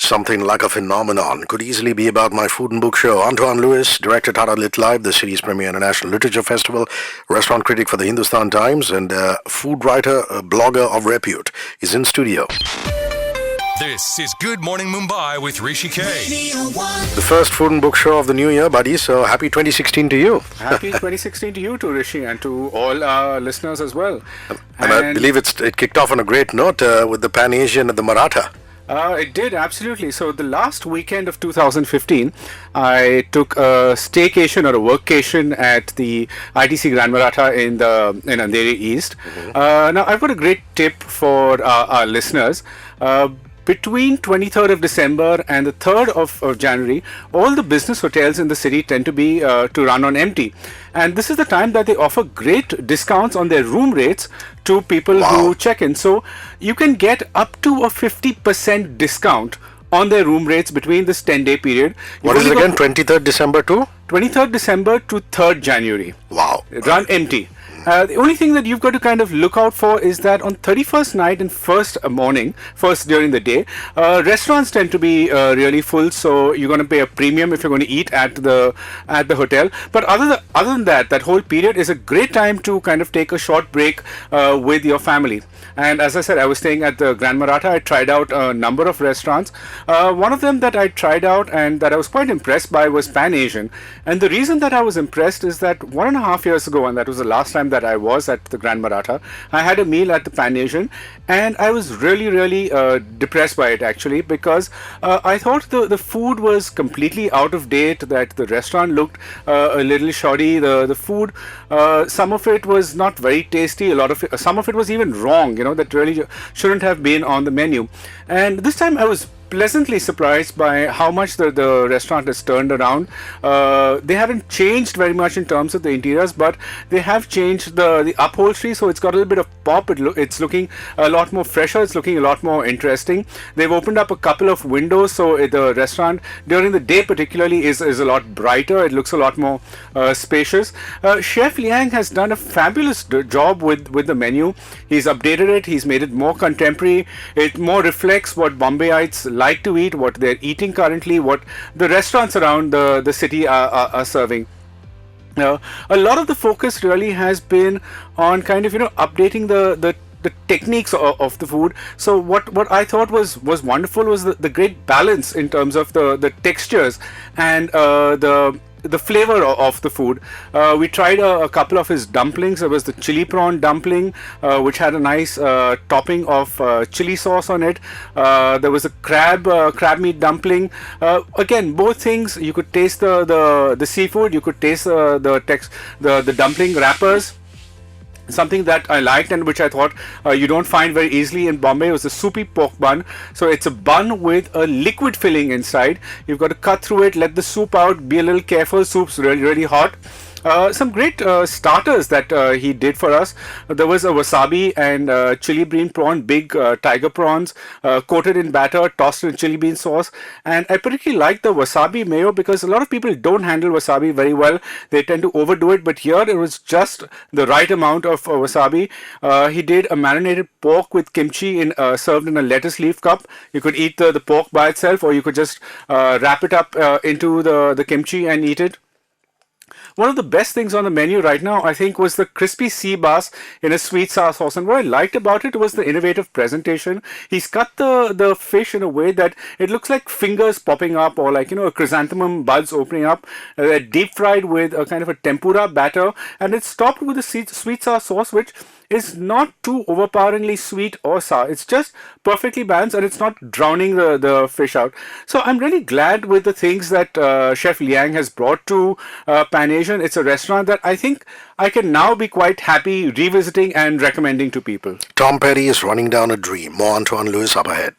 something like a phenomenon. Could easily be about my food and book show. Antoine Lewis, director Tata Lit Live, the city's premier international literature festival, restaurant critic for the Hindustan Times, and food writer, blogger of repute, is in studio. This is Good Morning Mumbai with Rishi K. The first food and book show of the new year, buddy. So happy 2016 to you. Happy 2016 to you too, Rishi, and to all our listeners as well. And I believe it kicked off on a great note with the Pan-Asian at the Maratha. It did, absolutely. So the last weekend of 2015, I took a staycation or a workcation at the ITC Grand Maratha in Andheri East. Now, I've got a great tip for our listeners. Between 23rd of December and the 3rd of January, all the business hotels in the city tend to be to run on empty. And this is the time that they offer great discounts on their room rates to people who check in. So you can get up to a 50% discount on their room rates between this 10-day period. What is it again? 23rd December to? 23rd December to 3rd January. Wow. Run empty. The only thing that you've got to kind of look out for is that on 31st night and first during the day, restaurants tend to be really full, so you're going to pay a premium if you're going to eat at the hotel. But other than that, that whole period is a great time to kind of take a short break with your family. And as I said, I was staying at the Grand Maratha. I tried out a number of restaurants. One of them that I tried out and that I was quite impressed by was Pan-Asian. And the reason that I was impressed is that 1.5 years ago, and that was the last time that I was at the Grand Maratha, I had a meal at the Pan-Asian, and I was really depressed by it actually, because I thought the food was completely out of date, that the restaurant looked a little shoddy, the food, some of it was not very tasty, some of it was even wrong, that really shouldn't have been on the menu. And this time I was pleasantly surprised by how much the restaurant has turned around. They haven't changed very much in terms of the interiors, but they have changed the upholstery, so it's got a little bit of pop. It's looking a lot more fresher. It's looking a lot more interesting. They've opened up a couple of windows, so the restaurant during the day particularly is a lot brighter. It looks a lot more spacious. Chef Liang has done a fabulous job with the menu. He's updated it. He's made it more contemporary. It more reflects what Bombayites like to eat, what they're eating currently, what the restaurants around the city are serving. A lot of the focus really has been on kind of updating the techniques of the food. So what I thought was wonderful was the great balance in terms of the textures and the flavor of the food. We tried a couple of his dumplings. There was the chili prawn dumpling, which had a nice topping of chili sauce on it. There was a crab meat dumpling. Again, both things, you could taste the seafood, you could taste the dumpling wrappers. Something that I liked and which I thought you don't find very easily in Bombay was the soupy pork bun. So it's a bun with a liquid filling inside. You've got to cut through it, let the soup out, be a little careful. Soup's really hot. Some great starters that he did for us. There was a wasabi and chili bean prawn, big tiger prawns, coated in batter, tossed in chili bean sauce. And I particularly like the wasabi mayo because a lot of people don't handle wasabi very well. They tend to overdo it, but here it was just the right amount of wasabi. He did a marinated pork with kimchi served in a lettuce leaf cup. You could eat the pork by itself, or you could just wrap it up into the kimchi and eat it. One of the best things on the menu right now, I think, was the crispy sea bass in a sweet sour sauce. And what I liked about it was the innovative presentation. He's cut the fish in a way that it looks like fingers popping up, or like, a chrysanthemum buds opening up. Deep fried with a kind of a tempura batter, and it's topped with a sweet sour sauce, which is not too overpoweringly sweet or sour. It's just perfectly balanced, and it's not drowning the fish out. So I'm really glad with the things that Chef Liang has brought to Pan-Asian. It's a restaurant that I think I can now be quite happy revisiting and recommending to people. Tom Petty is running down a dream. More Antoine Lewis up ahead.